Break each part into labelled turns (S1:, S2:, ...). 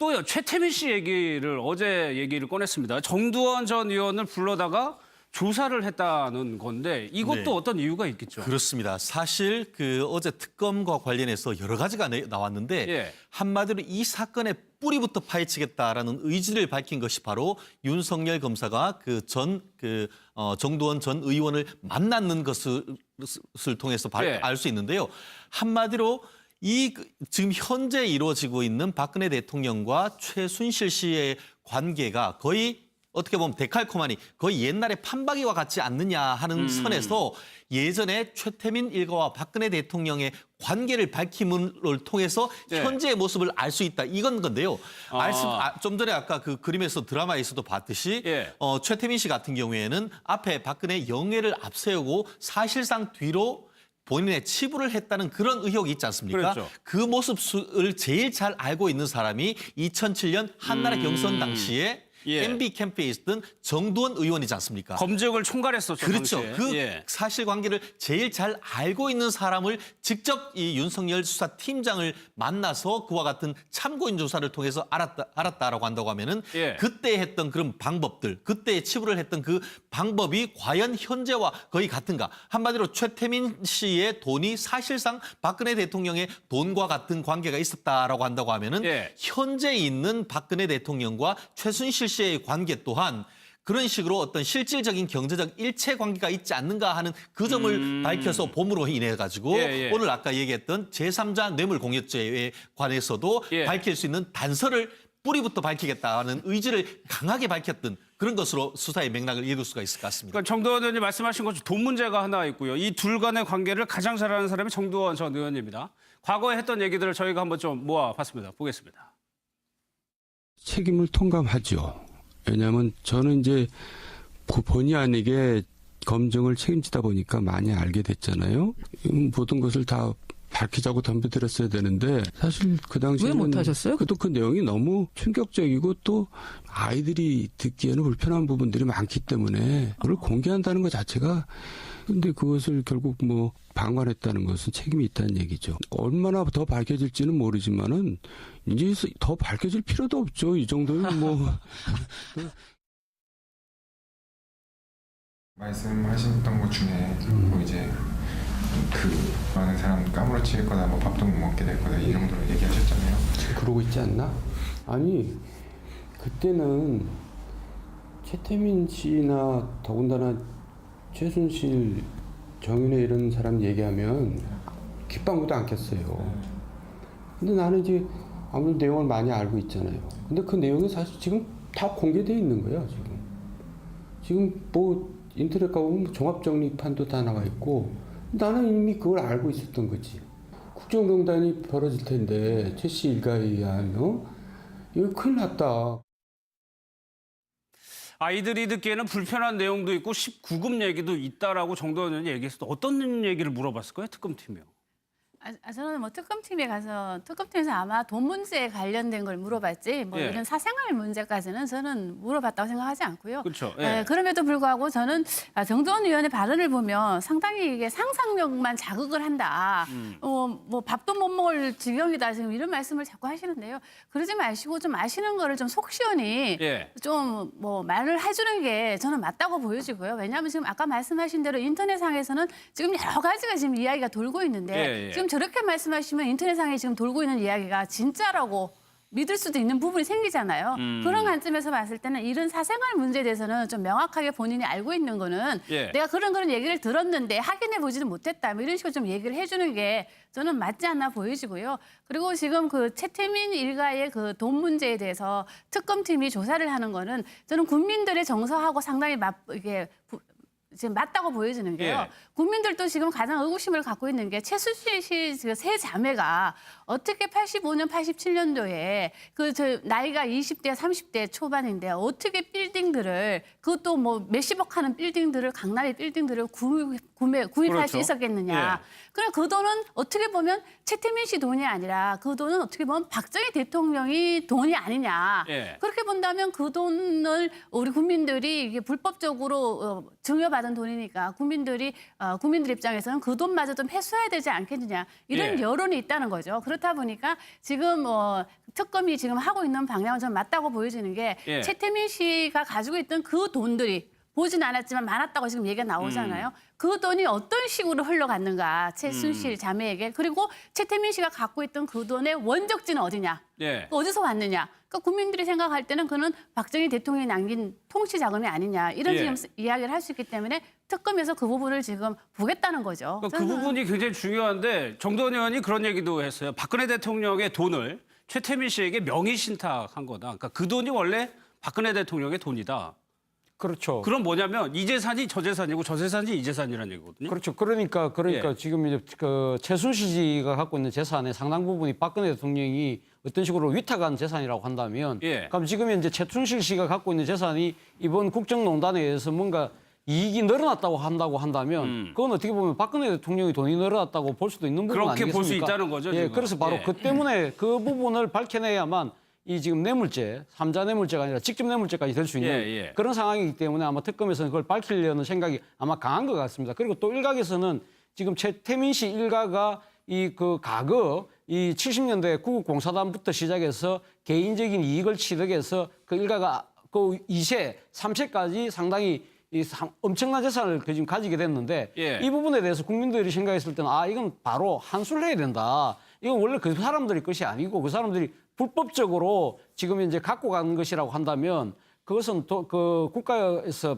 S1: 또요, 최태민 씨 얘기를 어제 얘기를 꺼냈습니다. 정두원 전 의원을 불러다가 조사를 했다는 건데 이것도
S2: 네.
S1: 어떤 이유가 있겠죠?
S2: 그렇습니다. 사실 어제 특검과 관련해서 여러 가지가 나왔는데
S1: 예.
S2: 한마디로 이 사건의 뿌리부터 파헤치겠다라는 의지를 밝힌 것이 바로 윤석열 검사가 정두원 전 의원을 만났는 것을 통해서
S1: 예.
S2: 알 수 있는데요. 한마디로 지금 현재 이루어지고 있는 박근혜 대통령과 최순실 씨의 관계가 거의 어떻게 보면 데칼코마니 거의 옛날에 판박이와 같지 않느냐 하는 선에서 예전에 최태민 일가와 박근혜 대통령의 관계를 밝힘을 통해서
S1: 네.
S2: 현재의 모습을 알 수 있다. 이건 건데요. 좀 전에 아까 그 그림에서 드라마에서도 봤듯이
S1: 예.
S2: 최태민 씨 같은 경우에는 앞에 박근혜 영예를 앞세우고 사실상 뒤로 본인의 치부를 했다는 그런 의혹이 있지 않습니까?
S1: 그렇죠.
S2: 그 모습을 제일 잘 알고 있는 사람이 2007년 한나라 경선 당시에
S1: 예.
S2: MB 캠프에 있던 정두원 의원이지 않습니까?
S1: 검증을 총괄했었죠.
S2: 그렇죠.
S1: 당시에.
S2: 그
S1: 예.
S2: 사실관계를 제일 잘 알고 있는 사람을 직접 이 윤석열 수사팀장을 만나서 그와 같은 참고인 조사를 통해서 알았다라고 한다고 하면은
S1: 예.
S2: 그때 했던 그런 방법들, 그때 치부를 했던 그 방법이 과연 현재와 거의 같은가? 한마디로 최태민 씨의 돈이 사실상 박근혜 대통령의 돈과 같은 관계가 있었다라고 한다고 하면은
S1: 예.
S2: 현재 있는 박근혜 대통령과 최순실 씨의 관계 또한 그런 식으로 어떤 실질적인 경제적 일체 관계가 있지 않는가 하는 그 점을 밝혀서 봄으로 인해 가지고
S1: 예, 예.
S2: 오늘 아까 얘기했던 제3자 뇌물공여죄에 관해서도
S1: 예.
S2: 밝힐 수 있는 단서를 뿌리부터 밝히겠다는 의지를 강하게 밝혔던 그런 것으로 수사의 맥락을 이룰 수가 있을 것 같습니다.
S1: 그러니까 정두원 의원이 말씀하신 것처럼 돈 문제가 하나 있고요. 이 둘 간의 관계를 가장 잘 아는 사람이 정두원 전 의원입니다. 과거에 했던 얘기들을 저희가 한번 좀 모아봤습니다. 보겠습니다.
S3: 책임을 통감하죠. 왜냐하면 저는 이제 본의 아니게 검증을 책임지다 보니까 많이 알게 됐잖아요. 모든 것을 다 밝히자고 덤벼들었어야 되는데 사실 그 당시에는
S4: 왜 못하셨어요?
S3: 또 그 내용이 너무 충격적이고 또 아이들이 듣기에는 불편한 부분들이 많기 때문에 그걸 공개한다는 것 자체가 근데 그것을 결국 뭐 방관했다는 것은 책임이 있다는 얘기죠. 얼마나 더 밝혀질지는 모르지만은 이제 더 밝혀질 필요도 없죠. 이 정도는 뭐.
S5: 말씀하셨던 것 중에 뭐 이제 그 많은 사람 까무러칠 거다, 뭐 밥도 못 먹게 될 거다 이 정도로 얘기하셨잖아요.
S3: 그러고 있지 않나? 아니 그때는 최태민 씨나 더군다나 최순실, 정윤회 이런 사람 얘기하면 귓방구도 안 꼈어요. 근데 나는 이제 아무래도 내용을 많이 알고 있잖아요. 근데 그 내용이 사실 지금 다 공개되어 있는 거예요. 지금 뭐 인터넷 가보면 종합정리판도 다 나와 있고 나는 이미 그걸 알고 있었던 거지. 국정농단이 벌어질 텐데 최 씨 일가에 의한 이거 큰일 났다.
S1: 아이들이 듣기에는 불편한 내용도 있고 19금 얘기도 있다라고 정두원 의원이 얘기했을 때 어떤 얘기를 물어봤을까요? 특검팀이요.
S4: 저는 뭐 특검팀에 가서 특검팀에서 아마 돈 문제에 관련된 걸 물어봤지 뭐
S1: 예.
S4: 이런 사생활 문제까지는 저는 물어봤다고 생각하지 않고요.
S1: 그렇죠. 예.
S4: 그럼에도 불구하고 저는 정두원 의원의 발언을 보면 상당히 이게 상상력만 자극을 한다. 뭐 밥도 못 먹을 지경이다. 지금 이런 말씀을 자꾸 하시는데요. 그러지 마시고 좀 아시는 거를 좀 속 시원히
S1: 예.
S4: 좀 뭐 말을 해주는 게 저는 맞다고 보여지고요. 왜냐하면 지금 아까 말씀하신 대로 인터넷상에서는 지금 여러 가지가 지금 이야기가 돌고 있는데
S1: 예, 예.
S4: 지금 저렇게 말씀하시면 인터넷상에 지금 돌고 있는 이야기가 진짜라고 믿을 수도 있는 부분이 생기잖아요. 그런 관점에서 봤을 때는 이런 사생활 문제에 대해서는 좀 명확하게 본인이 알고 있는 거는
S1: 예.
S4: 내가 그런 얘기를 들었는데 확인해 보지는 못했다. 뭐 이런 식으로 좀 얘기를 해주는 게 저는 맞지 않나 보여지고요. 그리고 지금 그 최태민 일가의 그 돈 문제에 대해서 특검팀이 조사를 하는 거는 저는 국민들의 정서하고 상당히 이게 지금 맞다고 보여지는 게요.
S1: 예.
S4: 국민들도 지금 가장 의구심을 갖고 있는 게 최순실 씨 세 자매가 어떻게 85년, 87년도에 나이가 20대, 30대 초반인데 어떻게 빌딩들을 그것도 뭐 몇십억 하는 빌딩들을 강남의 빌딩들을 구입할
S1: 그렇죠.
S4: 수 있었겠느냐. 그럼 그 돈은 어떻게 보면 최태민 씨 돈이 아니라 그 돈은 어떻게 보면 박정희 대통령이 돈이 아니냐.
S1: 예.
S4: 그렇게 본다면 그 돈을 우리 국민들이 이게 불법적으로 증여받은 돈이니까 국민들 입장에서는 그 돈마저 좀 회수해야 되지 않겠느냐. 이런
S1: 예.
S4: 여론이 있다는 거죠. 그렇다 보니까 지금 특검이 지금 하고 있는 방향은 좀 맞다고 보여지는 게
S1: 예.
S4: 최태민 씨가 가지고 있던 그 돈들이 보진 않았지만 많았다고 지금 얘기가 나오잖아요. 그 돈이 어떤 식으로 흘러갔는가 최순실 자매에게. 그리고 최태민 씨가 갖고 있던 그 돈의 원적지는 어디냐.
S1: 예.
S4: 어디서 왔느냐. 그러니까 국민들이 생각할 때는 그는 박정희 대통령이 남긴 통치 자금이 아니냐. 이런
S1: 예.
S4: 지금 이야기를 할 수 있기 때문에 특검에서 그 부분을 지금 보겠다는 거죠.
S1: 그러니까 그 부분이 굉장히 중요한데 정도원 의원이 그런 얘기도 했어요. 박근혜 대통령의 돈을 최태민 씨에게 명의 신탁한 거다. 그러니까 그 돈이 원래 박근혜 대통령의 돈이다.
S3: 그렇죠.
S1: 그럼 뭐냐면 이 재산이 저 재산이고 저 재산이 이 재산이라는 얘기거든요.
S3: 그렇죠. 그러니까
S1: 예.
S3: 지금 이제 그 최순실 씨가 갖고 있는 재산의 상당 부분이 박근혜 대통령이 어떤 식으로 위탁한 재산이라고 한다면,
S1: 예.
S3: 그럼 지금 이제 최순실 씨가 갖고 있는 재산이 이번 국정농단에 의해서 뭔가 이익이 늘어났다고 한다면, 그건 어떻게 보면 박근혜 대통령이 돈이 늘어났다고 볼 수도 있는 부분
S1: 그렇게
S3: 아니겠습니까?
S1: 볼 수 있다는 거죠,
S3: 예,
S1: 지금.
S3: 그래서 바로
S1: 예.
S3: 그 때문에 그 부분을 밝혀내야만 이 지금 뇌물죄, 삼자 뇌물죄가 아니라 직접 뇌물죄까지 될 수 있는
S1: 예.
S3: 그런 상황이기 때문에 아마 특검에서는 그걸 밝히려는 생각이 아마 강한 것 같습니다. 그리고 또 일각에서는 지금 최태민 씨 일가가 이 그 과거 이 70년대 구국공사단부터 시작해서 개인적인 이익을 취득해서 그 일가가 그 2세, 3세까지 상당히 엄청난 재산을 지금 가지게 됐는데
S1: 예.
S3: 이 부분에 대해서 국민들이 생각했을 때는 이건 바로 환수를 해야 된다. 이건 원래 그 사람들의 것이 아니고 그 사람들이 불법적으로 지금 이제 갖고 간 것이라고 한다면 그것은 또 그 국가에서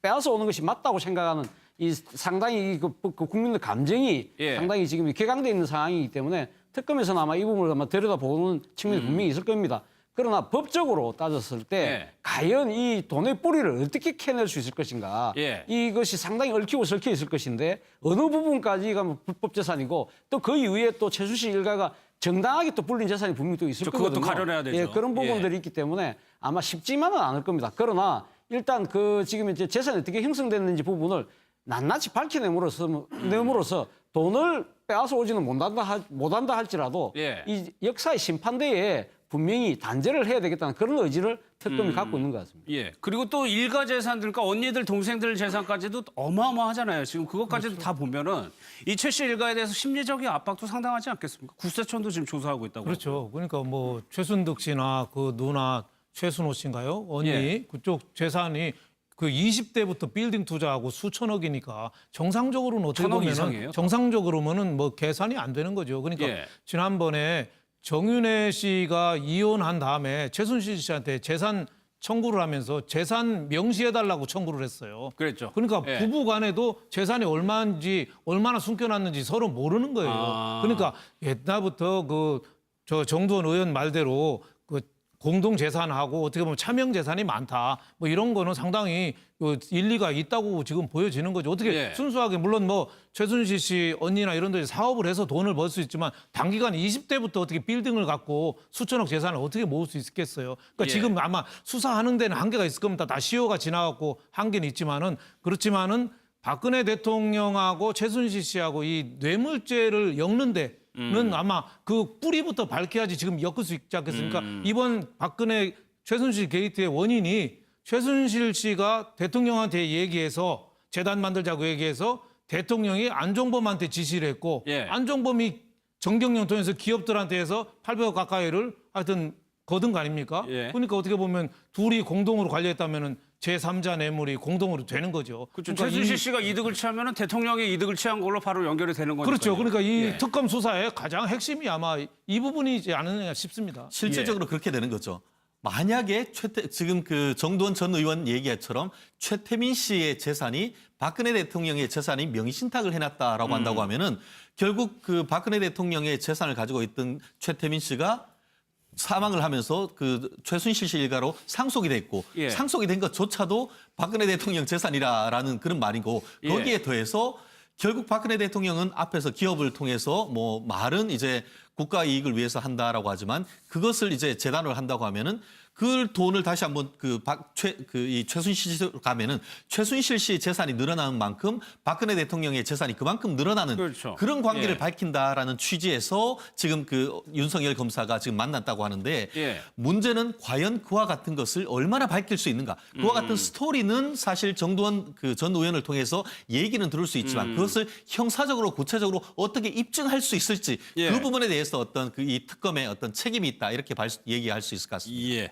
S3: 빼앗아 오는 것이 맞다고 생각하는 이 상당히 그 국민의 감정이
S1: 예.
S3: 상당히 지금 격앙돼 있는 상황이기 때문에 특검에서는 아마 이 부분을 아마 들여다보는 측면이 분명히 있을 겁니다. 그러나 법적으로 따졌을 때
S1: 예.
S3: 과연 이 돈의 뿌리를 어떻게 캐낼 수 있을 것인가.
S1: 예.
S3: 이것이 상당히 얽히고 설켜 있을 것인데 어느 부분까지가 불법 재산이고 또 그 이후에 또 최순실 일가가 정당하게 또 불린 재산이 분명히 또 있을
S1: 그것도
S3: 거거든요.
S1: 가려내야 되죠.
S3: 예, 그런 부분들이
S1: 예.
S3: 있기 때문에 아마 쉽지만은 않을 겁니다. 그러나 일단 그 지금 이제 재산이 어떻게 형성됐는지 부분을 낱낱이 밝혀냄으로써 돈을 빼앗아 오지는 못한다 할지라도
S1: 예.
S3: 이 역사의 심판대에 분명히 단죄를 해야 되겠다는 그런 의지를 특검이 갖고 있는 것 같습니다.
S1: 예. 그리고 또 일가 재산들, 그러니까 언니들, 동생들 재산까지도 어마어마하잖아요. 지금 그것까지도 다 보면은 이 최 씨 일가에 대해서 심리적인 압박도 상당하지 않겠습니까? 구세청도 지금 조사하고 있다고.
S6: 그렇죠. 그러니까 뭐 최순득 씨나 그 누나 최순호 씨인가요? 언니
S1: 예.
S6: 그쪽 재산이 그 20대부터 빌딩 투자하고 수천억이니까 정상적으로는 어떻게
S1: 천억
S6: 보면은
S1: 이상이에요?
S6: 정상적으로면은 뭐 계산이 안 되는 거죠. 그러니까
S1: 예.
S6: 지난번에 정윤혜 씨가 이혼한 다음에 최순실 씨한테 재산 청구를 하면서 재산 명시해달라고 청구를 했어요.
S1: 그랬죠.
S6: 그러니까
S1: 예.
S6: 부부간에도 재산이 얼마인지 얼마나 숨겨놨는지 서로 모르는 거예요. 그러니까 옛날부터 저 정두원 의원 말대로 그 공동 재산하고 어떻게 보면 차명 재산이 많다. 뭐 이런 거는 상당히 그 일리가 있다고 지금 보여지는 거죠. 어떻게
S1: 예.
S6: 순수하게 물론 뭐 최순실 씨 언니나 이런 데 사업을 해서 돈을 벌 수 있지만 단기간 20대부터 어떻게 빌딩을 갖고 수천억 재산을 어떻게 모을 수 있겠어요. 그러니까
S1: 예.
S6: 지금 아마 수사하는 데는 한계가 있을 겁니다. 다 시효가 지나갖고 한계는 있지만은 그렇지만은 박근혜 대통령하고 최순실 씨하고 이 뇌물죄를 엮는 데는 아마 그 뿌리부터 밝혀야지 지금 엮을 수 있지 않겠습니까? 이번 박근혜 최순실 게이트의 원인이 최순실 씨가 대통령한테 얘기해서 재단 만들자고 얘기해서 대통령이 안종범한테 지시를 했고
S1: 예.
S6: 안종범이 정경련 통해서 기업들한테 해서 800억 가까이를 하여튼 거둔 거 아닙니까?
S1: 예.
S6: 그러니까 어떻게 보면 둘이 공동으로 관리했다면은 제3자 뇌물이 공동으로 되는 거죠.
S1: 그렇죠.
S6: 그러니까
S1: 최순실 씨가 이득을 취하면은 대통령이 이득을 취한 걸로 바로 연결이 되는 거니까요.
S6: 그렇죠. 그러니까 이
S1: 예.
S6: 특검 수사의 가장 핵심이 아마 이 부분이지 않느냐 싶습니다.
S2: 실질적으로 그렇게 되는 거죠. 만약에 지금 그 정두원 전 의원 얘기처럼 최태민 씨의 재산이 박근혜 대통령의 재산이 명의신탁을 해놨다라고 한다고 하면은 결국 그 박근혜 대통령의 재산을 가지고 있던 최태민 씨가 사망을 하면서 그 최순실 씨 일가로 상속이 됐고
S1: 예.
S2: 상속이 된 것조차도 박근혜 대통령 재산이라는 그런 말이고 거기에
S1: 예.
S2: 더해서 결국 박근혜 대통령은 앞에서 기업을 통해서 뭐 말은 이제 국가 이익을 위해서 한다라고 하지만 그것을 이제 재단으로 한다고 하면은 그 돈을 다시 한번 이 최순실 씨로 가면은 최순실 씨 재산이 늘어나는 만큼 박근혜 대통령의 재산이 그만큼 늘어나는
S1: 그렇죠.
S2: 그런 관계를
S1: 예.
S2: 밝힌다라는 취지에서 지금 그 윤석열 검사가 지금 만났다고 하는데
S1: 예.
S2: 문제는 과연 그와 같은 것을 얼마나 밝힐 수 있는가. 그와 같은 스토리는 사실 정두원 그 전 의원을 통해서 얘기는 들을 수 있지만 그것을 형사적으로 구체적으로 어떻게 입증할 수 있을지
S1: 예.
S2: 그 부분에 대해서 어떤 그 이 특검의 어떤 책임이 있다 이렇게 얘기할 수 있을 것 같습니다.
S1: 예.